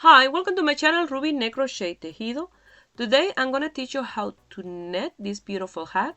Hi, welcome to my channel Ruby Net Crochet Tejido. Today I'm going to teach you how to knit this beautiful hat.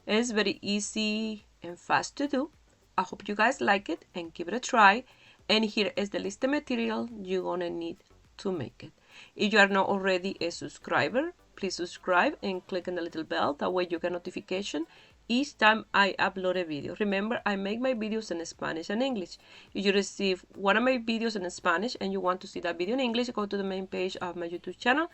It's very easy and fast to do. I hope you guys like it and give it a try. And here is the list of material you're going to need to make it. If you are not already a subscriber, please subscribe and click on the little bell. That way you get notification each time I upload a video. Remember, I make my videos in Spanish and English. If you receive one of my videos in Spanish and you want to see that video in English, go to the main page of my YouTube channel.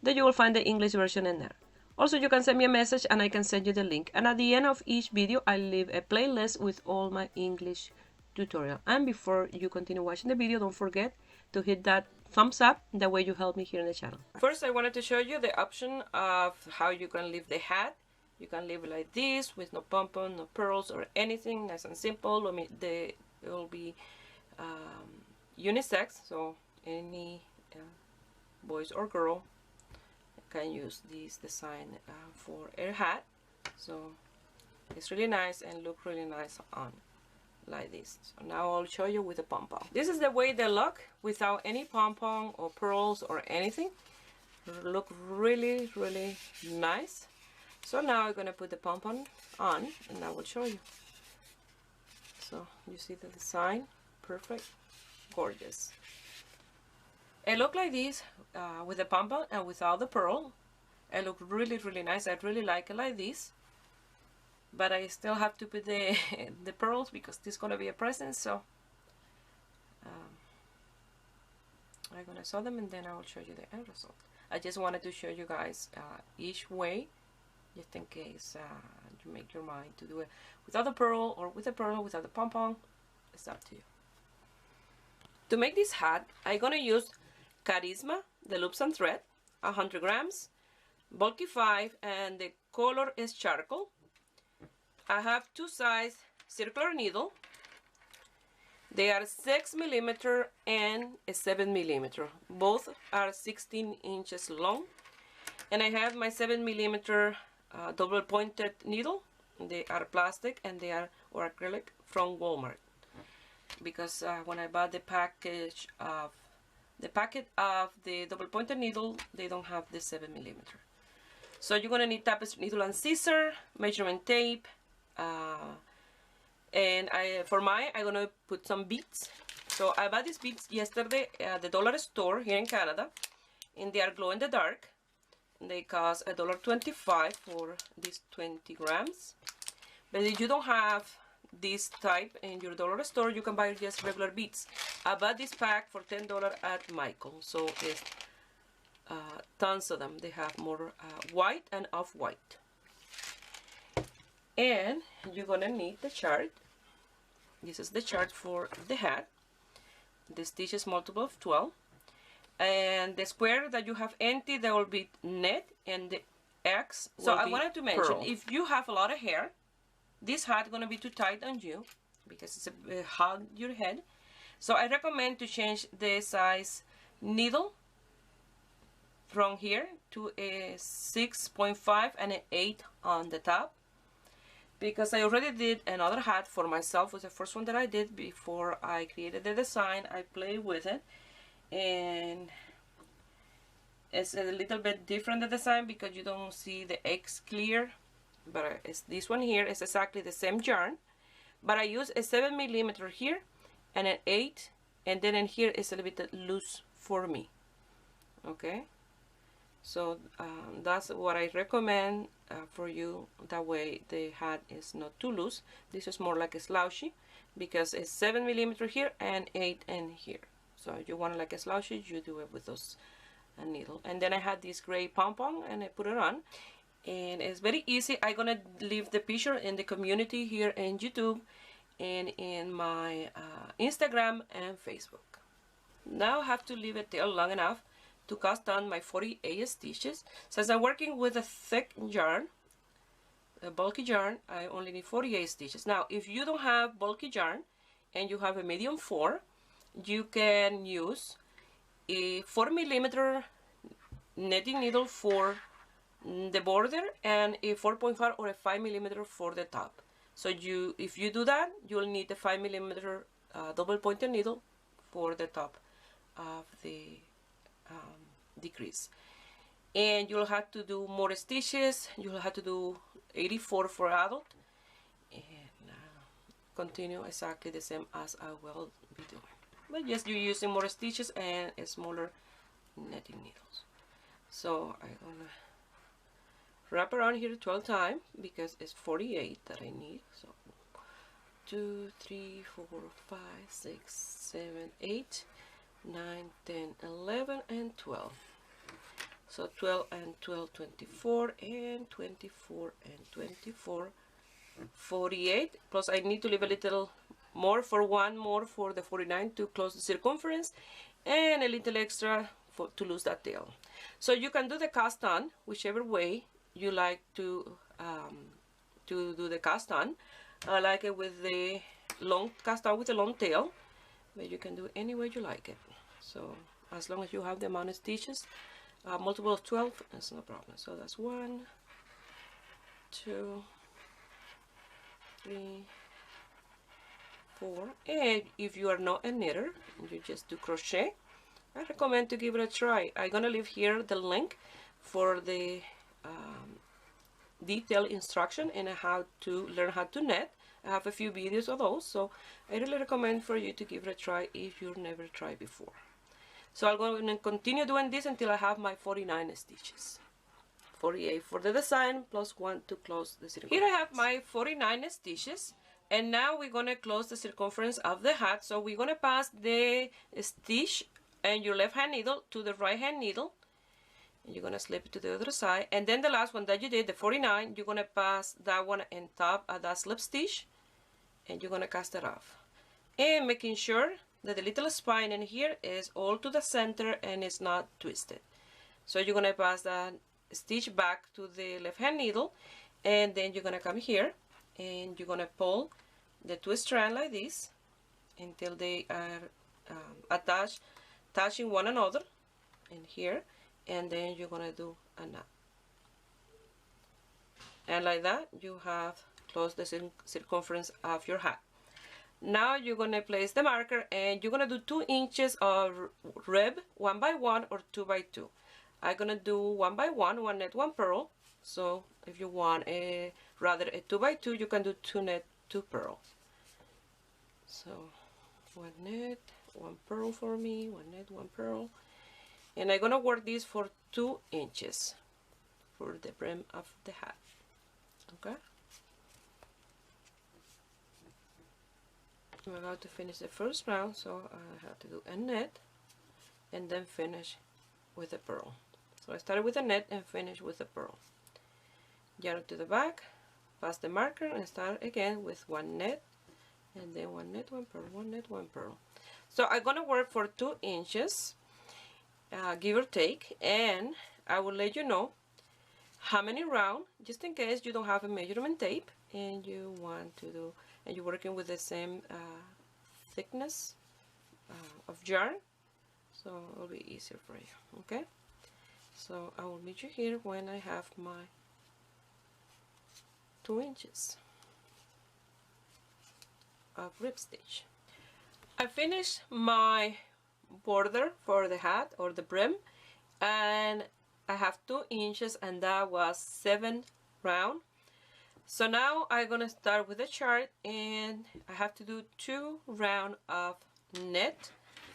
Then you will find the English version in there. Also, you can send me a message and I can send you the link. And at the end of each video, I leave a playlist with all my English tutorial. And before you continue watching the video, don't forget to hit that thumbs up. That way you help me here in the channel. First, I wanted to show you the option of how you can leave the hat. You can leave it like this with no pom-pom, no pearls or anything, nice and simple. I mean, it will be unisex, so any boys or girl can use this design for a hat. So it's really nice and look really nice on like this. So now I'll show you with the pom-pom. This is the way they look without any pom-pom or pearls or anything. Look really, really nice. So now I'm gonna put the pom-pom on and I will show you. So you see the design, perfect, gorgeous. It look like this with the pom-pom and without the pearl. It look really, really nice. I really like it like this. But I still have to put the the pearls because this is gonna be a present. So I'm gonna sew them and then I will show you the end result. I just wanted to show you guys each way, just in case you make your mind to do it without the pearl or with the pearl, without the pom-pom. It's up to you. To make this hat, I'm gonna use Charisma, the loops and thread, 100 grams, bulky 5, and the color is charcoal. I have two size circular needle. They are 6 millimeter and a 7 millimeter. Both are 16 inches long. And I have my 7 millimeter double pointed needle. They are plastic and they are or acrylic from Walmart. Because when I bought the packet of the double pointed needle, they don't have the 7 millimeter. So you're gonna need tapestry needle and scissor, measurement tape, and I'm gonna put some beads. So I bought these beads yesterday at the dollar store here in Canada, and they are glow in the dark. They cost $1.25 for these 20 grams. But if you don't have this type in your dollar store, you can buy just regular beads. I bought this pack for $10 at Michael, so it's tons of them. They have more white and off-white. And you're gonna need the chart. This is the chart for the hat. The stitch is multiple of 12. And the square that you have empty, there will be net, and the X. So I wanted to mention, if you have a lot of hair, this hat is going to be too tight on you because it's a hug your head. So I recommend to change the size needle from here to a 6.5 and an 8 on the top, because I already did another hat for myself. Was the first one that I did before I created the design. I played with it and it's a little bit different, the design, because you don't see the X clear. But it's this one here is exactly the same yarn, but I use a 7 millimeter here and an 8, and then in here is a little bit loose for me. Okay, so that's what I recommend for you. That way the hat is not too loose. This is more like a slouchy because it's 7 millimeter here and 8 in here. So if you want like a slouchy, you do it with those needle. And then I had this gray pom-pom and I put it on. And it's very easy. I'm gonna leave the picture in the community here in YouTube and in my Instagram and Facebook. Now I have to leave it there long enough to cast on my 48 stitches. Since I'm working with a thick yarn, a bulky yarn, I only need 48 stitches. Now if you don't have bulky yarn and you have a medium 4, you can use a 4 millimeter knitting needle for the border and a 4.5 or a 5 millimeter for the top. So if you do that, you'll need a 5 millimeter double pointed needle for the top of the decrease. And you'll have to do more stitches. You'll have to do 84 for adult, and continue exactly the same as I will be doing, but just you're using more stitches and smaller netting needles. So I'm gonna wrap around here 12 times because it's 48 that I need. So 2, 3, 4, 5, 6, 7, 8, 9, 10, 11, and 12. So 12 and 12, 24, and 24 and 24, 48. Plus I need to leave a little more for one more for the 49 to close the circumference, and a little extra to lose that tail. So you can do the cast on whichever way you like to do the cast on. I like it with the long cast on with the long tail, but you can do it any way you like it. So as long as you have the amount of stitches, multiple of 12, that's no problem. So that's 1, 2, 3, 4. And if you are not a knitter, you just do crochet, I recommend to give it a try. I'm gonna leave here the link for the detailed instruction and how to learn how to knit. I have a few videos of those, so I really recommend for you to give it a try if you've never tried before. So I'm going to continue doing this until I have my 49 stitches. 48 for the design plus 1 to close the circumference. Here I have my 49 stitches, and now we're going to close the circumference of the hat. So we're going to pass the stitch and your left hand needle to the right hand needle, and you're going to slip it to the other side, and then the last one that you did, the 49, you're going to pass that one on top of that slip stitch, and you're going to cast it off, and making sure that the little spine in here is all to the center and it's not twisted. So you're going to pass that stitch back to the left hand needle, and then you're going to come here and you're going to pull the two strands like this until they are touching one another in here, and then you're going to do a knot, and like that you have closed the circumference of your hat. Now you're going to place the marker, and you're going to do 2 inches of rib 1 by 1 or 2 by 2. I'm going to do 1 by 1, 1 net 1 purl. So if you want rather a 2 by 2, you can do 2 net 2 purl. So 1 net 1 purl for me, 1 net 1 purl, and I'm going to work this for 2 inches for the brim of the hat. Okay, I'm about to finish the first round, so I have to do a net and then finish with a purl. So I started with a net and finish with a purl. Yarn to the back, pass the marker, and start again with 1 net and then 1 net 1 purl, 1 net 1 purl. So I'm gonna work for 2 inches, give or take, and I will let you know how many rounds, just in case you don't have a measurement tape and you want to do, and you're working with the same thickness of yarn, so it'll be easier for you. Okay, so I will meet you here when I have my 2 inches of rib stitch. I finished my border for the hat or the brim, and I have 2 inches, and that was 7 round. So now I'm gonna start with the chart, and I have to do 2 round of net.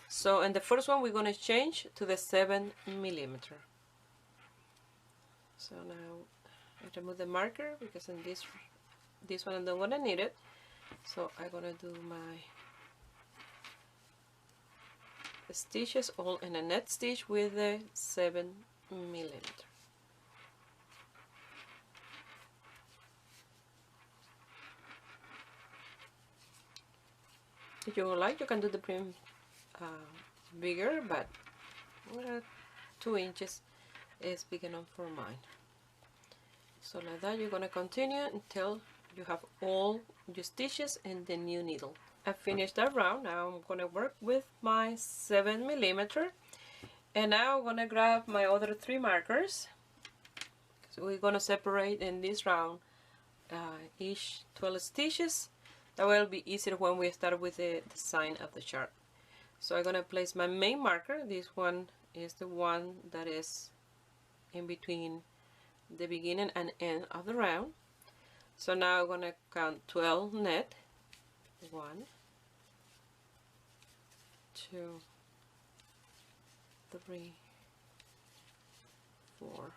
So in the first one we're gonna change to the 7 millimeter. So now I remove the marker because in this one I don't wanna need it. So I'm gonna do my stitches all in a net stitch with the 7 millimeter. If you would like, you can do the brim bigger, but 2 inches is big enough for mine. So like that you're gonna continue until you have all your stitches in the new needle. I finished that round. Now I'm gonna work with my 7 millimeter, and now I'm gonna grab my other 3 markers. So we're gonna separate in this round each 12 stitches. That will be easier when we start with the design of the chart. So I'm gonna place my main marker. This one is the one that is in between the beginning and end of the round. So now I'm gonna count 12 net. 1, 2, 3, 4,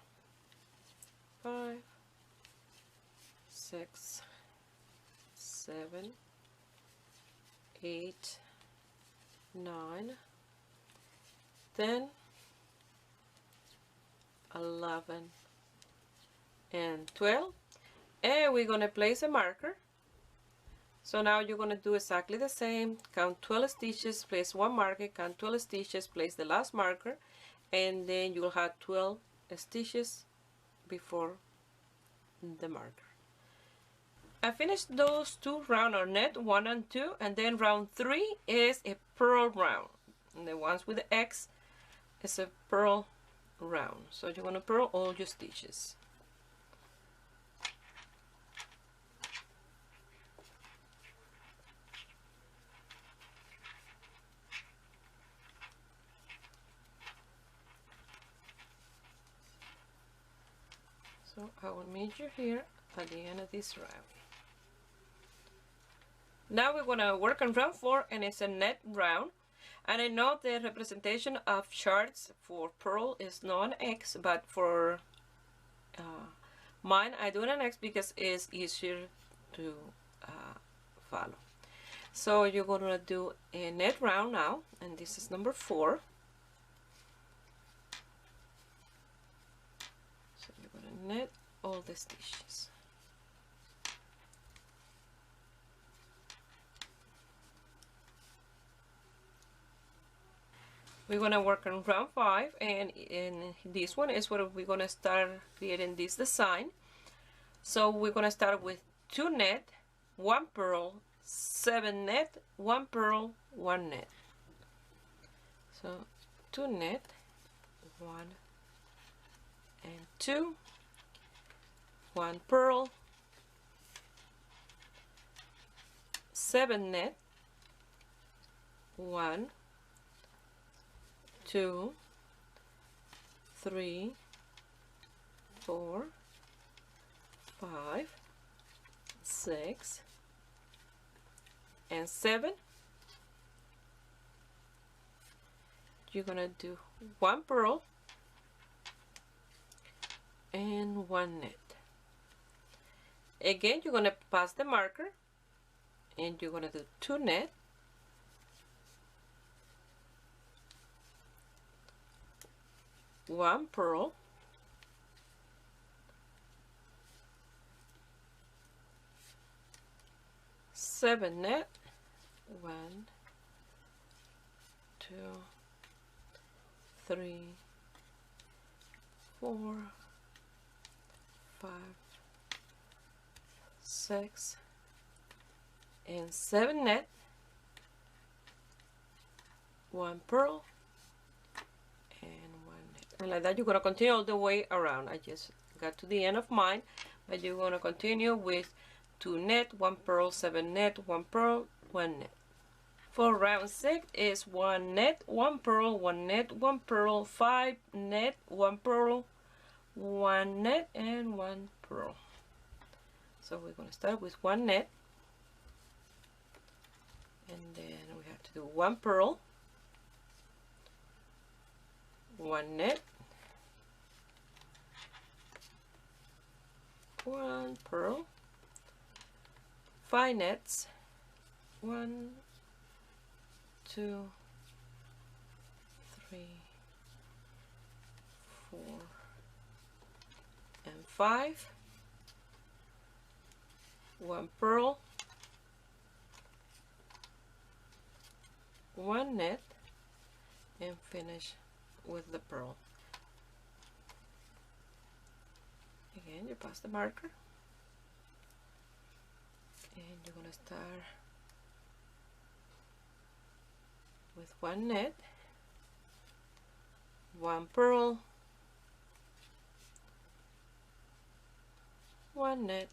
5, 6, 7, 8, 9, 10, 11, and 12, and we're going to place a marker. So now you're going to do exactly the same. Count 12 stitches, place one marker, count 12 stitches, place the last marker, and then you will have 12 stitches before the marker. I finished those two rounds on net 1 and 2, and then round 3 is a purl round. And the ones with the X is a purl round. So you're going to purl all your stitches. So I will meet you here at the end of this round. Now we're going to work on round 4, and it's a net round. And I know the representation of charts for purl is not an X, but for mine I do an X because it's easier to follow. So you're going to do a net round now, and this is number 4. So you're going to net all the stitches. We're going to work on round 5, and in this one is where we're going to start creating this design. So we're going to start with 2 net, 1 purl, 7 net, 1 purl, 1 net. So 2 net, 1 and 2, 1 purl, 7 net, 1, 2, 3, 4, 5, 6, and 7. You're gonna do 1 purl and 1 net. Again, you're gonna pass the marker, and you're gonna do 2 net, 1 purl, 7 net, 1, 2, 3, 4, 5, 6, and 7 net, 1 purl, and 1 net. And like that you're going to continue all the way around. I just got to the end of mine, but you're going to continue with 2 net, 1 purl, 7 net, 1 purl, 1 net. For round 6 is 1 net, 1 purl, 1 net, 1 purl, 5 net, 1 purl, 1 net, and 1 purl. So we're going to start with 1 net, and then we have to do 1 purl, 1 net, 1 purl, 5 nets, 1, 2, 3, 4, and 5, 1 purl, 1 net, and finish with the purl. Again, you pass the marker, and you're going to start with 1 net, 1 purl, 1 net,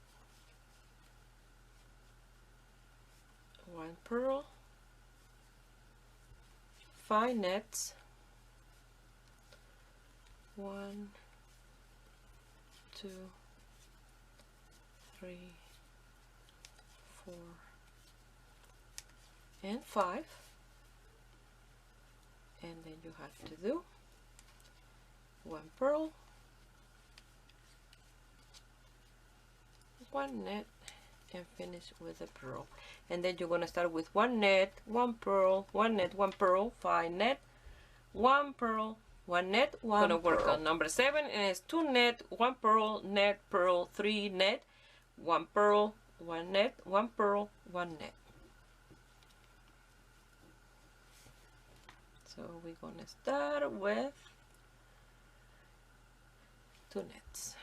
1 purl, 5 nets. 1, 2, 3, 4, and 5, and then you have to do 1 purl, 1 net, and finish with a purl. And then you're going to start with 1 net, 1 purl, 1 net, 1 purl, 5 net, 1 purl, 1 net, 1 purl. Going to work on number 7, and it's 2 net, 1 purl, net, purl, 3 net, 1 purl, 1 net, 1 purl, 1 net. So we're going to start with 2 nets.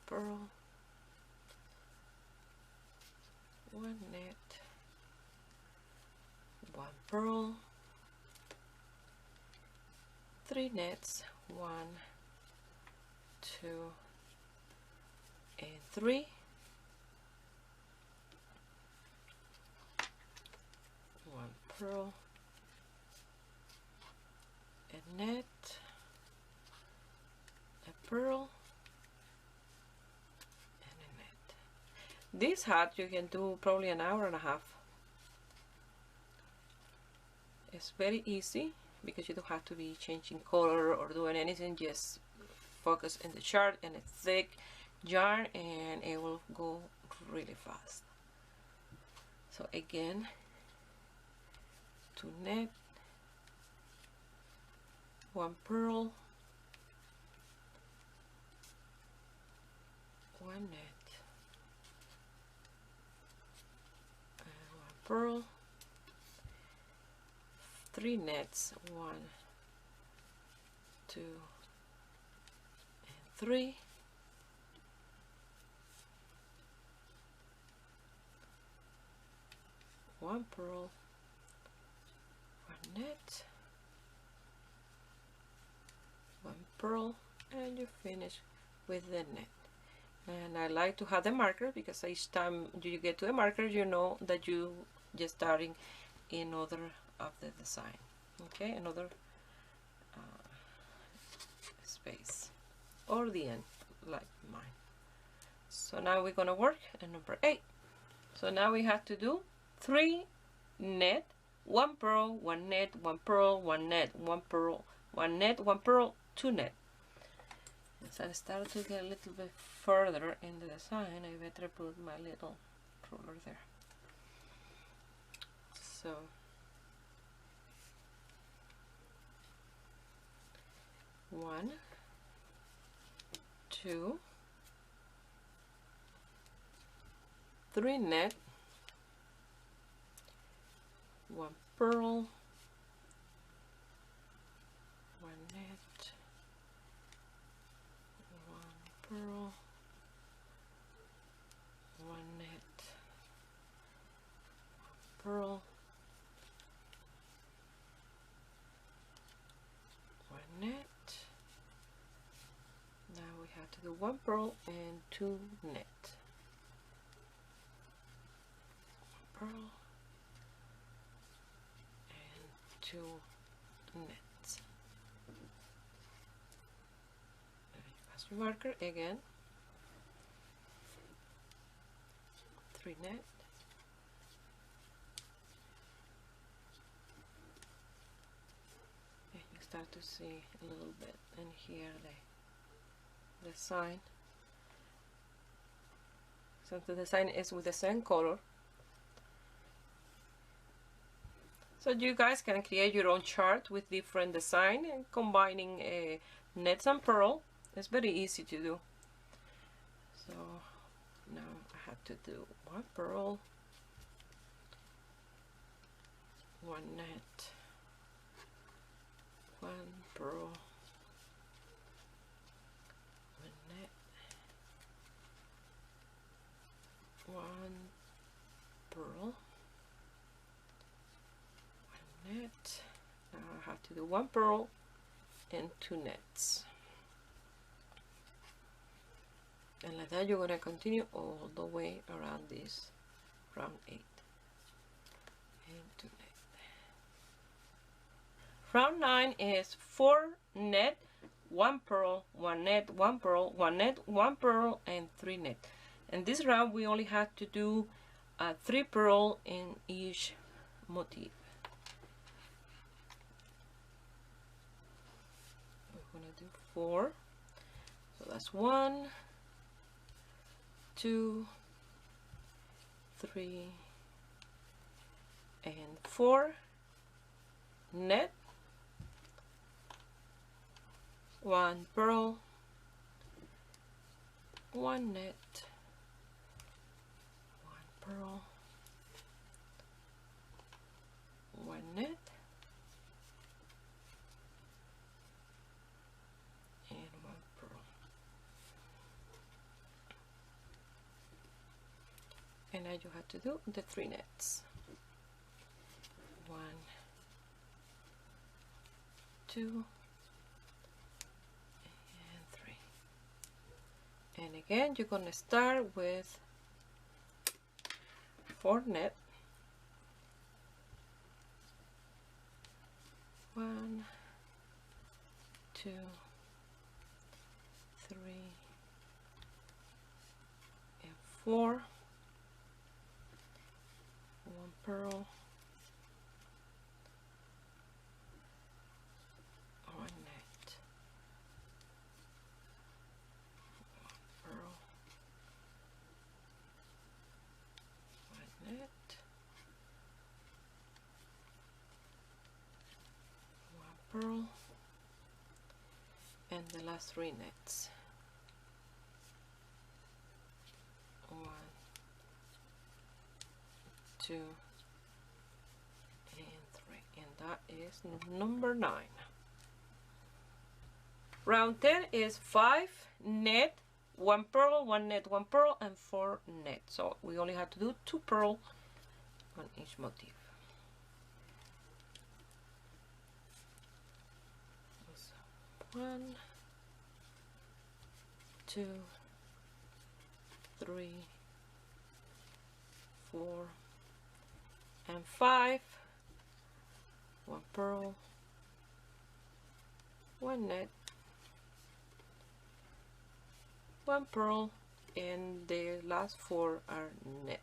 Purl, 1 net, 1 purl, 3 nets, 1, 2, and 3, 1 purl, a net, a purl. This hat you can do probably an hour and a half. It's very easy because you don't have to be changing color or doing anything. Just focus in the chart and a thick yarn, and it will go really fast. So again, 2 net, 1 purl, 1 net, purl, 3 nets, 1, 2, and 3, 1 purl, 1 net, 1 purl, and you finish with the net. And I like to have the marker because each time you get to the marker, you know that you just starting another of the design. Okay, another space or the end, like mine. So now we're gonna work at number 8. So now we have to do 3 net, 1 purl, 1 net, 1 purl, 1 net, 1 purl, 1 net, 1 purl, 2 net. As I start to get a little bit further in the design, I better put my little ruler there. So 1, 2, 3 net, 1 purl, 1 net, 1 purl, 1 net, 1 purl, 1 net. Now we have to do 1 purl and 2 net. 1 purl and 2 nets. Pass your marker again. 3 net. And you start to see a little bit in here the sign. So the design is with the same color. So you guys can create your own chart with different design and combining nets and purl. It's very easy to do. So now I have to do 1 purl, 1 net, 1 purl, 1 net, 1 purl, 1 net. Now I have to do 1 purl and 2 nets. And like that, you're going to continue all the way around this round 8. Into net. Round 9 is 4 net, 1 purl, 1 net, 1 purl, 1 net, 1 purl, and 3 net. And this round we only have to do 3 purl in each motif. We're going to do 4. So that's 1, 2, 3, and 4 net, 1 purl, 1 net, 1 purl, 1 net, and 1 purl. And now you have to do the 3 nets. 1, 2, and 3. And again, you're going to start with 4 net. 1, 2, 3, and 4. 1 purl, 1 net, 1 purl, 1 net, 1 purl, and the last 3 nets. 1, 2, and 3, and that is number 9. Round 10 is 5 net, 1 purl, 1 net, 1 purl, and 4 net. So we only have to do 2 purl on each motif. So 1, 2, 3, 4, and 5, 1 purl, 1 net, 1 purl, and the last 4 are net.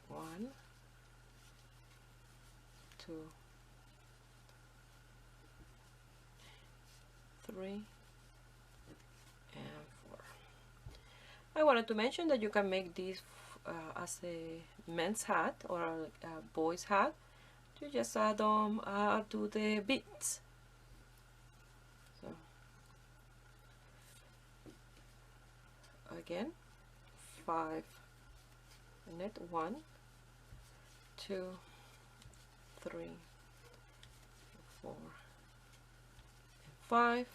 1, 2, 3, and 4. I wanted to mention that you can make this as a men's hat or a boy's hat. You just add to the beads. So again, 5 net, 1, 2, 3, 4, and 5,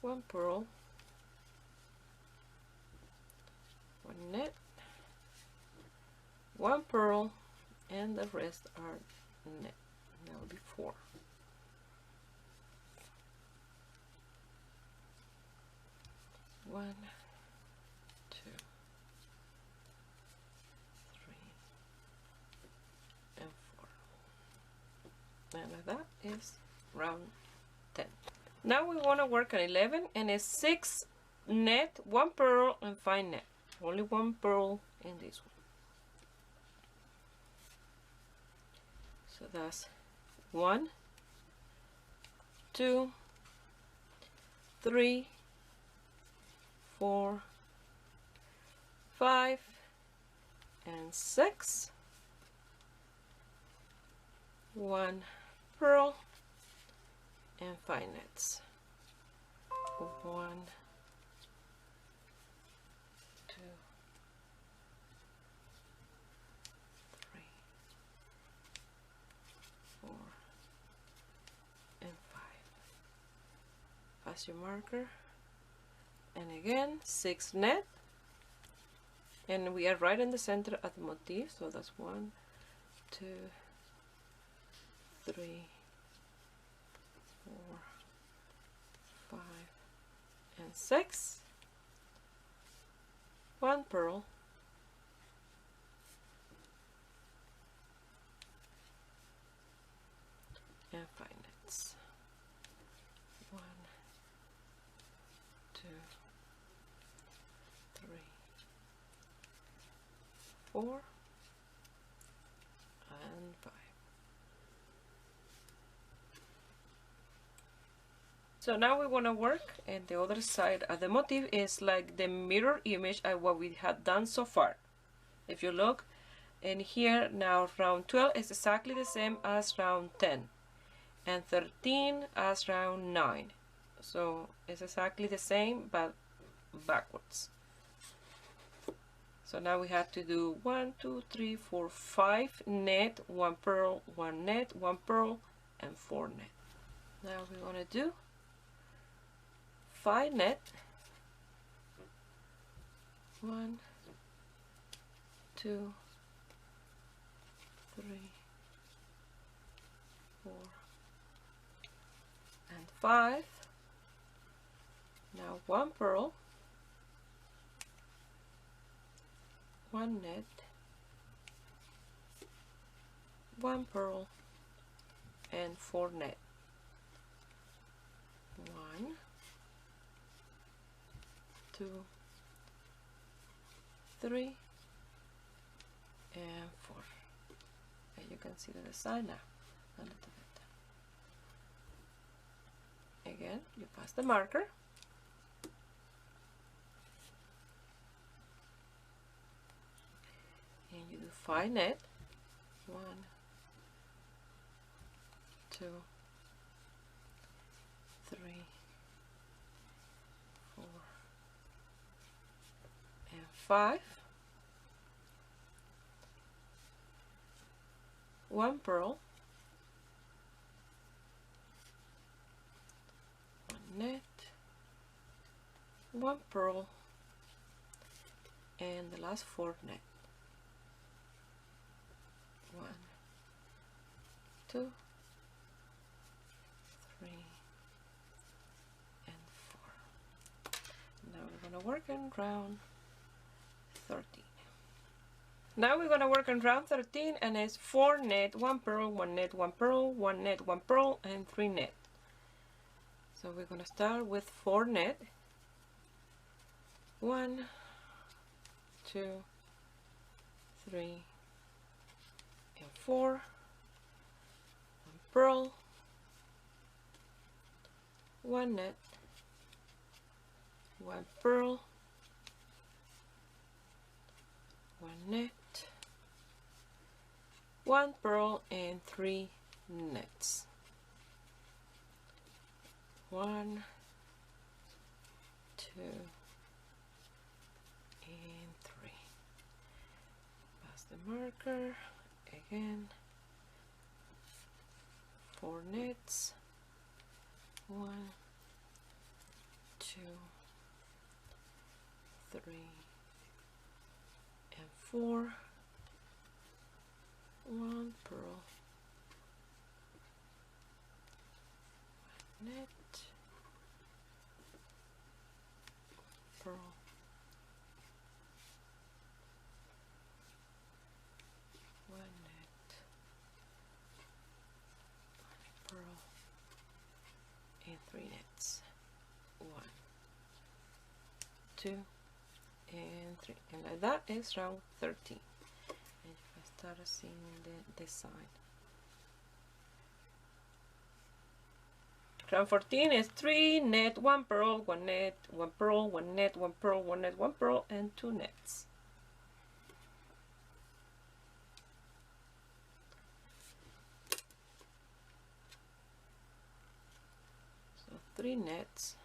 1 purl, 1 net, 1 purl, and the rest are net. That will be 4. One, 2, 3, and 4. And that is round 10. Now we want to work on 11, and it's 6 net, 1 purl, and 5 net. Only 1 purl in this one. So that's 1, 2, 3, 4, 5, and 6. 1 purl and 5 nets. 1, 2, 3, 4, and 5. Pass your marker, and again 6 net, and we are right in the center of the motif, so that's 1, 2, 3, 4, 5 and 6, 1 purl, and 5 knits. 1, 2, 3, 4, and 5. So now we want to work and the other side of the motif is like the mirror image of what we had done so far. If you look in here now, round 12 is exactly the same as round 10 and 13 as round 9. So it's exactly the same but backwards. So now we have to do 1, 2, 3, 4, 5 net, 1 purl, 1 net, 1 purl, and 4 net. Now we're going to do 5 net, 1, 2, 3, 4, and 5. Now 1 purl, 1 net, 1 purl, and 4 net. 1, 2, 3, and 4. And you can see the design now a little bit. Again, you pass the marker. And you do 5 net. 1, 2, 3, 4, and 5. 1 purl, 1 net, 1 purl, and the last 4 net. 1, 2, 3, and 4. Now we're going to work in round 13. Now we're going to work on round 13 and it's 4 net, 1 purl, 1 net, 1 purl, 1 net, 1 purl, and 3 net. So we're going to start with 4 net. 1, 2, 3, and 4. 1 purl, 1 net, 1 purl, 1 net, 1 purl, and 3 nets. 1, 2, and 3. Pass the marker again. 4 nets. 1, 2, 3, and 4. 1 purl, 1 net, purl, 1 net, 1 purl, and 3 nets. 1, 2, and 3. And like that is round 13. Start seeing the design. Round 14 is 3 net, 1 purl, 1 net, 1 purl, 1 net, 1 purl, 1 net, 1 purl, and 2 nets. So 3 nets,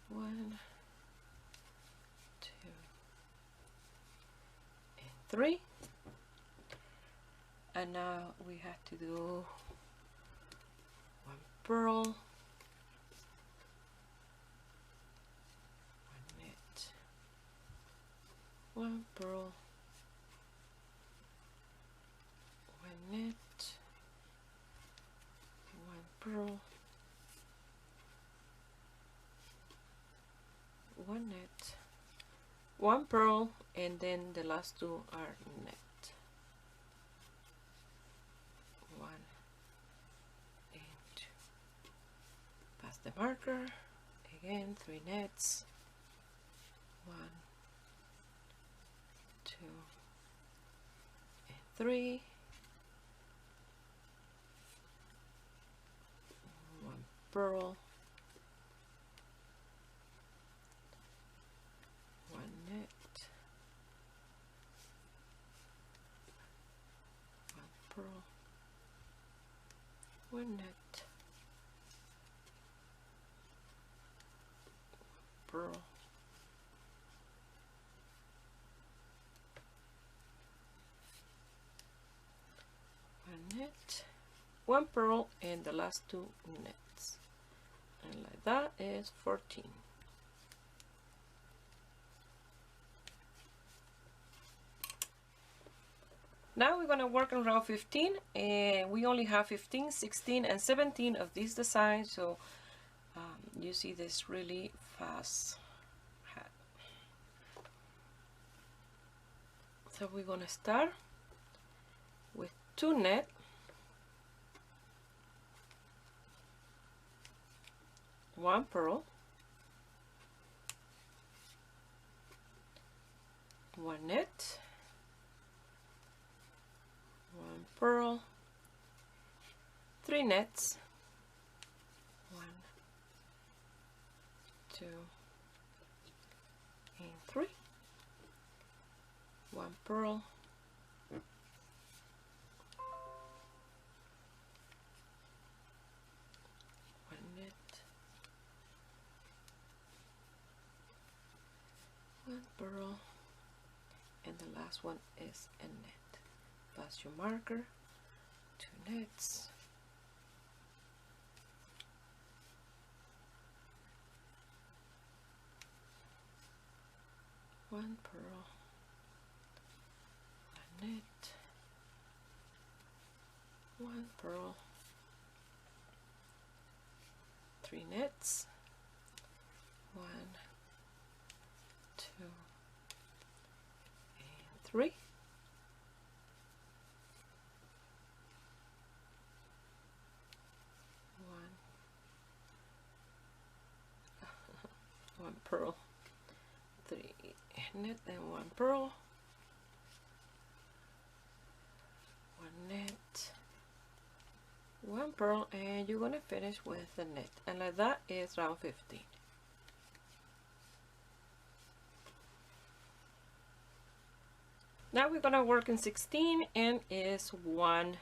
1, 2, 3, and now we have to do 1 purl, 1 net, 1 purl, 1 net, 1 purl, one purl, and then the last two are net. One and two. Pass the marker. Again, 3 nets. 1, 2, and 3. 1 purl. 1 net. 1 purl. 1 net. Purl. 1 net, 1 purl, and the last 2 nets, and like that is 14. Now we're going to work on round 15, and we only have 15, 16, and 17 of these designs, so you see this really fast hat. So we're going to start with 2 net, 1 purl, 1 net, 1 purl, 3 nets, 1, 2, and 3, 1 purl, 1 net, 1 purl, and the last one is a net. Pass your marker, 2 nets, 1 purl, 1 net, 1 purl, 3 nets, 1, 2, and 3. 1 purl, 3 net, and 1 purl, 1 net, 1 purl, and you're going to finish with the net, and like that is round 15. Now we're going to work in 16, and is 1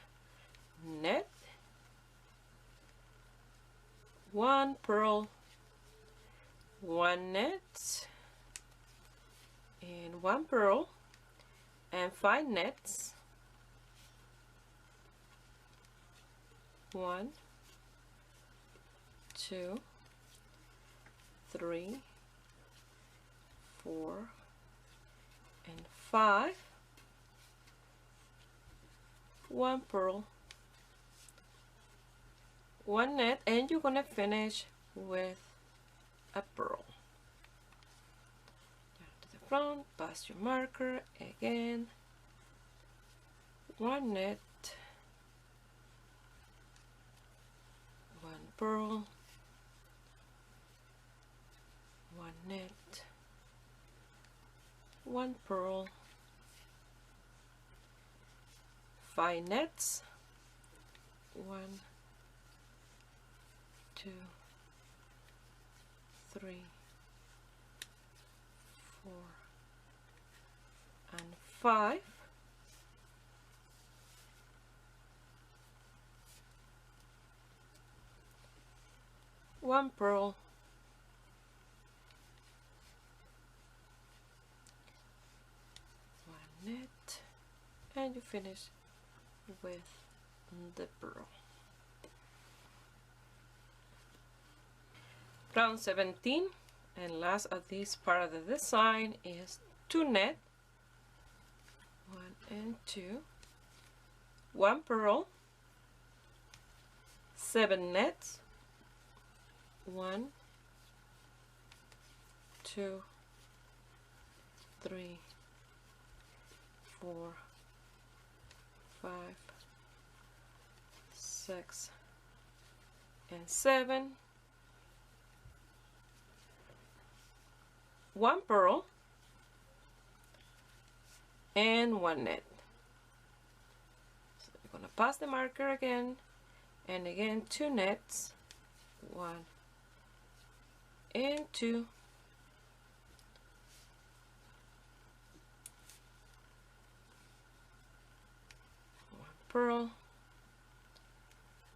net, 1 purl, 1 net, and 1 purl, and 5 nets, 1, 2, 3, 4, and 5, 1 purl, 1 net, and you're going to finish with a purl. Down to the front, pass your marker again, 1 net, 1 purl, 1 net, 1 purl, 5 nets, 1, 2, 3, 4, and 5. 1 purl, 1 net, and you finish with the purl. Round 17, and last of this part of the design is 2 net, 1 and 2, 1 purl, 7 nets, 1, 2, 3, 4, 5, 6, and 7. 1 purl and 1 net. So you're gonna pass the marker again and again 2 nets, 1 and 2, 1 purl,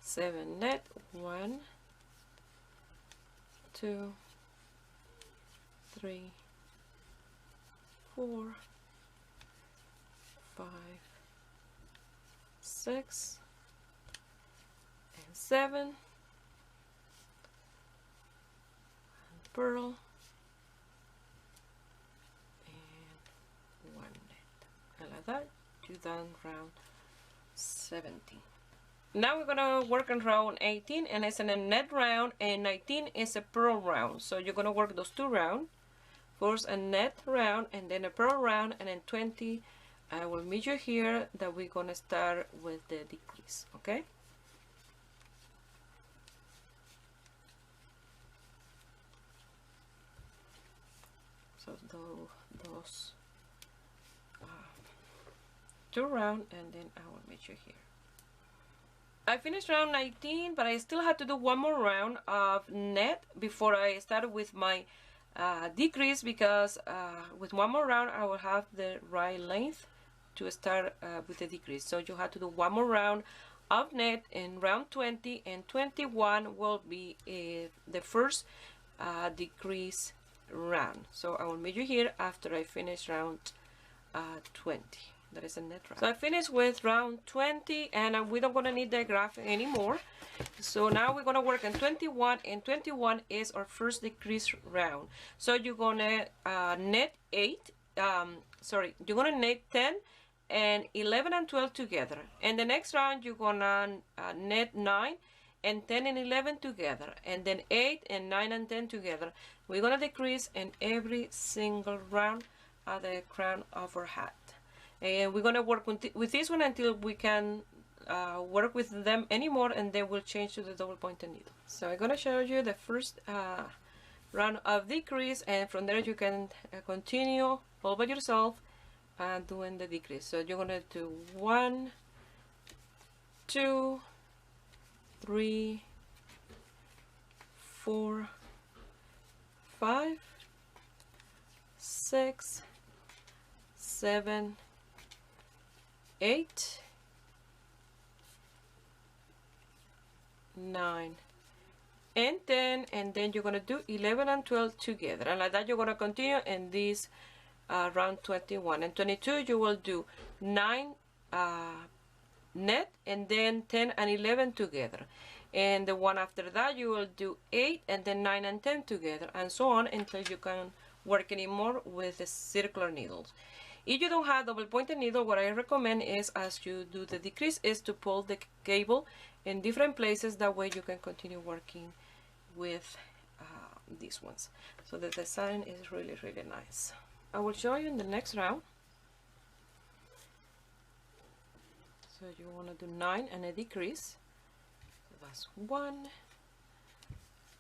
7 net, 1, 2, 3, 4, 5, 6, and 7, and purl, and 1 net, and like that you done round 17. Now we're gonna work on round 18, and it's a net round, and 19 is a purl round. So you're gonna work those 2 rounds. First a net round and then a purl round, and then 20 I will meet you here that we're gonna start with the decrease. Okay, so those 2 rounds, and then I will meet you here. I finished round 19, but I still had to do 1 more round of net before I started with my decrease, because with 1 more round I will have the right length to start with the decrease. So you have to do 1 more round of net in round 20, and 21 will be the first decrease round. So I will meet you here after I finish round 20. That is a net round. So I finished with round 20, and we don't gonna need the graph anymore. So now we're gonna work on 21, and 21 is our first decrease round. So you're gonna net 8. You're gonna net 10 and 11 and 12 together. And the next round you're gonna net 9 and 10 and 11 together, and then 8 and 9 and 10 together. We're gonna decrease in every single round at the crown of our hat. And we're gonna work with this one until we can work with them anymore, and then we'll change to the double pointed needle. So I'm gonna show you the first round of decrease, and from there you can continue all by yourself doing the decrease. So you're gonna do 1, 2, 3, 4, 5, 6, 7, 8, 9, and 10, and then you're going to do 11 and 12 together, and like that you're going to continue in this round 21. And 22 you will do 9 net, and then 10 and 11 together, and the one after that you will do 8 and then 9 and 10 together, and so on until you can work anymore with the circular needles. If you don't have double pointed needle, what I recommend is, as you do the decrease, is to pull the cable in different places. That way you can continue working with these ones. So the design is really, really nice. I will show you in the next round. So you want to do 9 and a decrease. So that's 1,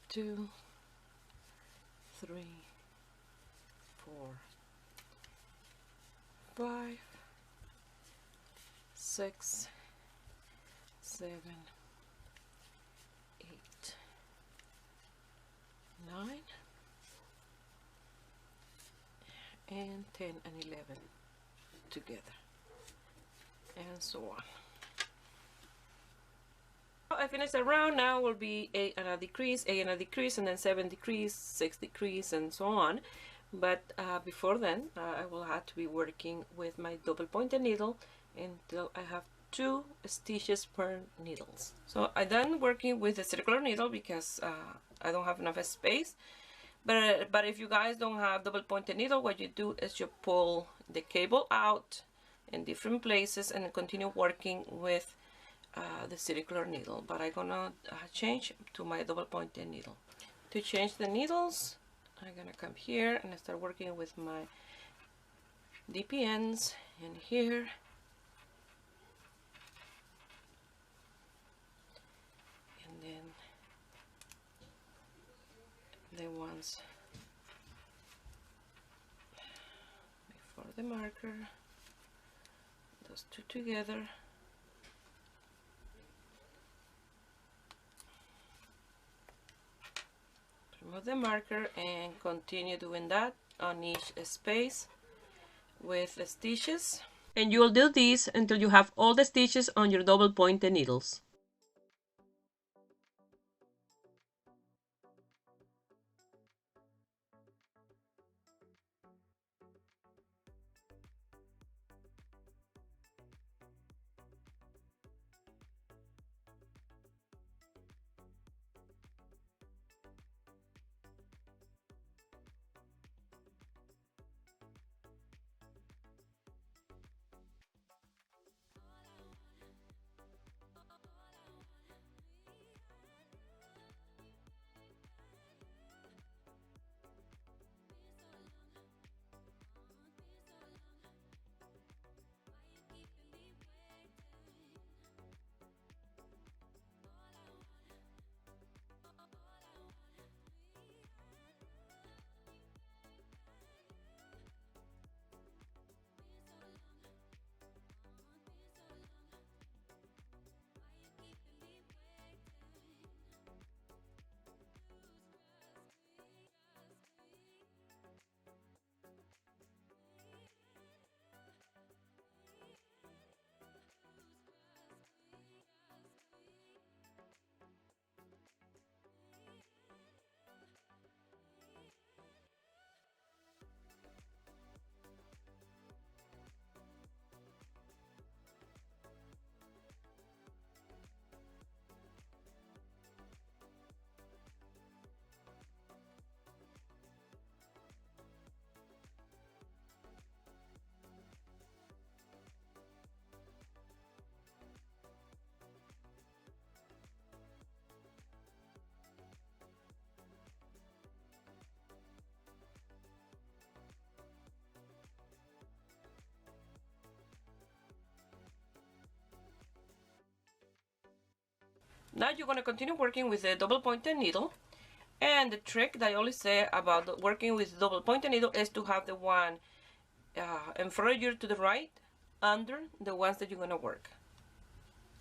2, 3, 4, 5, 6, 7, 8, 9, and 10 and 11 together, and so on. I finished the round. Now will be 8 and a decrease, 8 and a decrease, and then 7 decrease, 6 decrease, and so on. But before then I will have to be working with my double pointed needle until I have 2 stitches per needles. So I'm done working with the circular needle because I don't have enough space. But if you guys don't have double pointed needle, what you do is you pull the cable out in different places and continue working with the circular needle. But I'm gonna change to my double pointed needle. To change the needles, I'm gonna come here and start working with my DPNs in here. And then the ones before the marker, those two together. Remove the marker and continue doing that on each space with the stitches. And you will do this until you have all the stitches on your double pointed needles. Now you're going to continue working with the double pointed needle, and the trick that I always say about working with double pointed needle is to have the one embroidered to the right under the ones that you're going to work,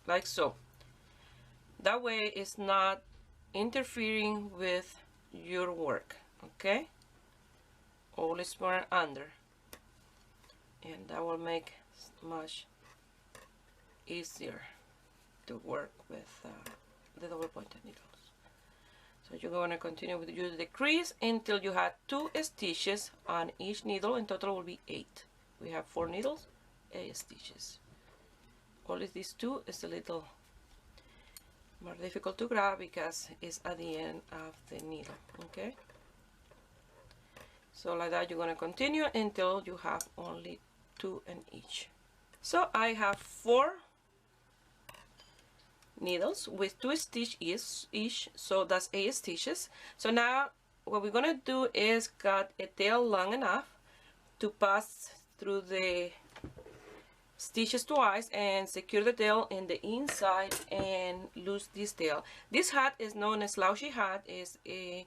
like so. That way it's not interfering with your work, okay? Always one under, and that will make much easier to work with the double pointed needles. So you're going to continue with use the crease until you have 2 stitches on each needle. In total will be 8. We have 4 needles, 8 stitches. Only these 2 is a little more difficult to grab because it's at the end of the needle, okay? So like that you're going to continue until you have only 2 in each. So I have 4 needles with 2 stitches each, so that's 8 stitches. So now what we're gonna do is cut a tail long enough to pass through the stitches twice and secure the tail in the inside and lose this tail. This hat is known as slouchy hat. Is a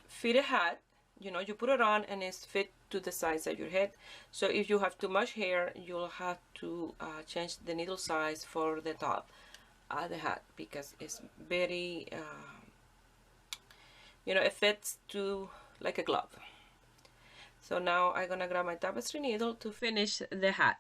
fitted hat. You know, you put it on and it's fit to the size of your head. So if you have too much hair, you'll have to change the needle size for the top of the hat, because it's very you know, it fits to like a glove. So now I'm gonna grab my tapestry needle to finish the hat.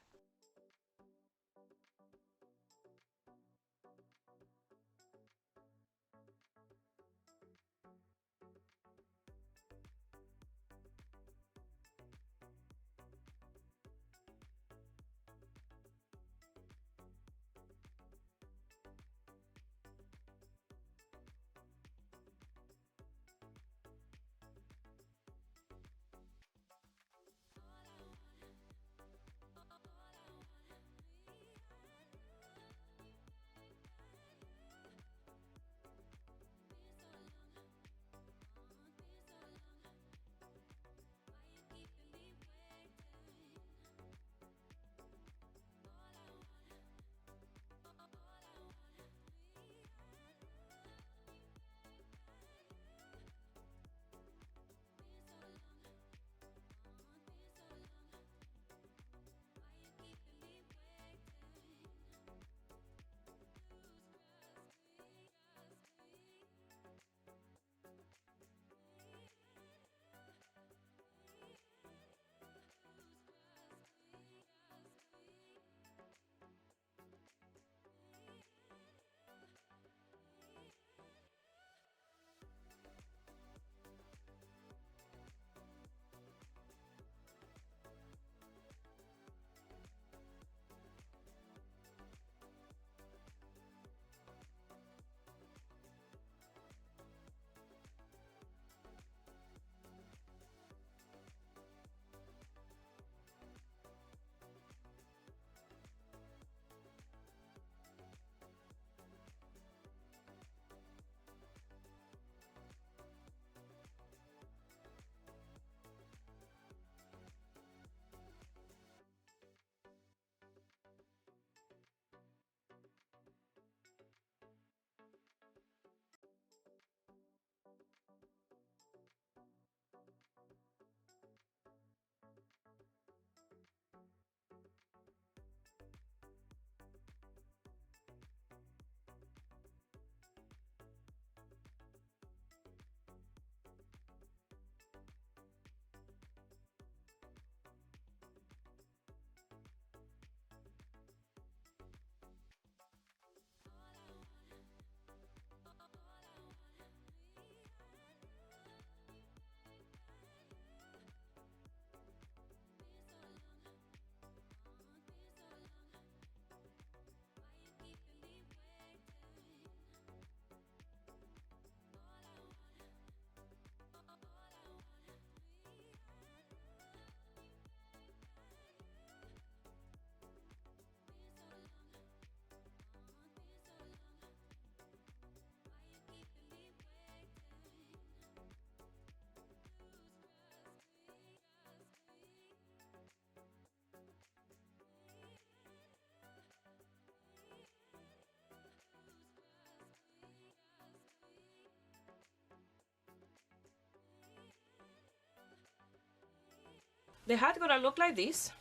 The hat gonna look like this.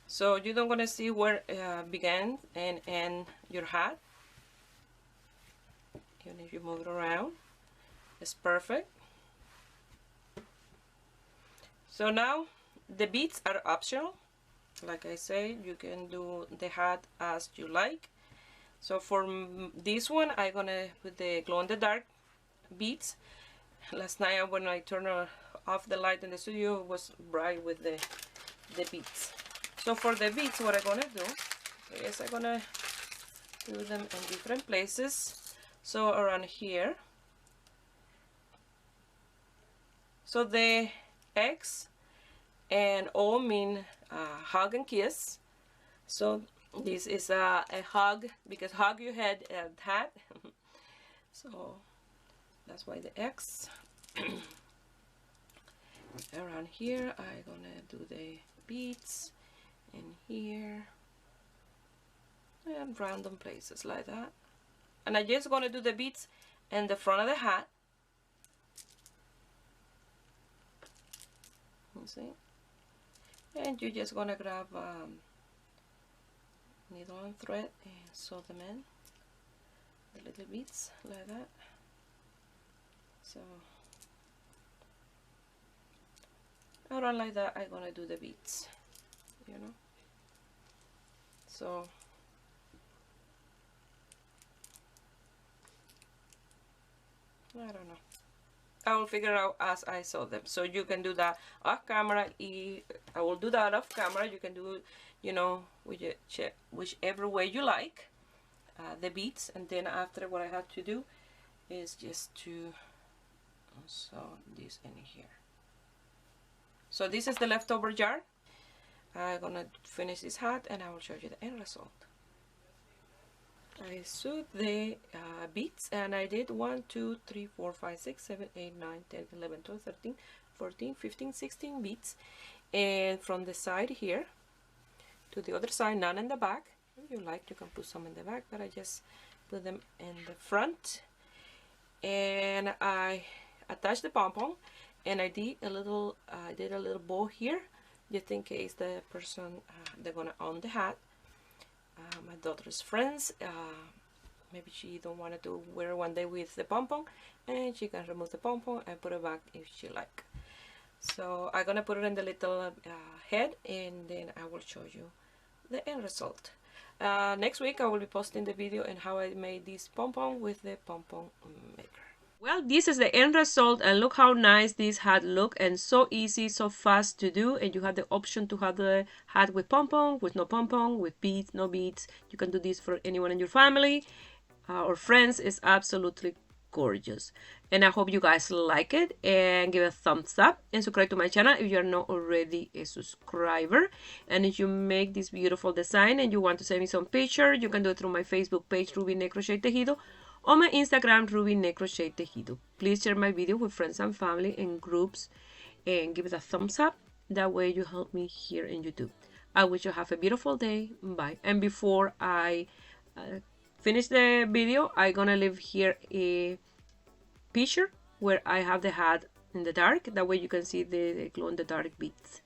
So you don't gonna see where began and end your hat. Even if you move it around, it's perfect. So now the beads are optional. Like I say, you can do the hat as you like. So for this one, I'm gonna put the glow-in-the-dark beads. Last night when I turned off the light in the studio, it was bright with the beads. So for the beads, what I'm gonna do is I'm gonna do them in different places. So around here. So the X and O mean hug and kiss. So this is a hug, because hug your head and hat. So that's why the X. Around here I'm gonna do the beads in here and random places like that. And I'm just gonna do the beads in the front of the hat. You see? And you're just gonna grab needle and thread and sew them in, the little beads like that. So around like that I'm gonna do the beads, you know. So I don't know, I will figure out as I sew them. So you can do that off camera. I will do that off camera. You can do, you know, whichever way you like, the beads. And then after, what I have to do is just to sew this in here. So this is the leftover yarn. I'm gonna finish this hat and I will show you the end result. I sewed the beads and I did 1, 2, 3, 4, 5, 6, 7, 8, 9, 10, 11, 12, 13, 14, 15, 16 beads. And from the side here to the other side, none in the back. If you like, you can put some in the back, but I just put them in the front. And I attached the pom-pom and I did a little bow here, just in case the person they're gonna own the hat. My daughter's friends, maybe she don't want to wear one day with the pom-pom, and she can remove the pom-pom and put it back if she like. So I'm gonna put it in the little head, and then I will show you the end result. Next week I will be posting the video on how I made this pom-pom with the pom-pom maker. Well, this is the end result, and look how nice this hat look, and so easy, so fast to do. And you have the option to have the hat with pom-pom, with no pom-pom, with beads, no beads. You can do this for anyone in your family or friends. It's absolutely gorgeous, and I hope you guys like it, and give a thumbs up and subscribe to my channel if you are not already a subscriber. And if you make this beautiful design and you want to send me some picture, you can do it through my Facebook page, Ruby Ne Crochet Tejido, or my Instagram, Ruby Ne Crochet Tejido. Please share my video with friends and family and groups and give it a thumbs up. That way you help me here in YouTube. I wish you have a beautiful day. Bye. And before I finish the video, I'm gonna leave here a picture where I have the hat in the dark. That way you can see the glow in the dark beads.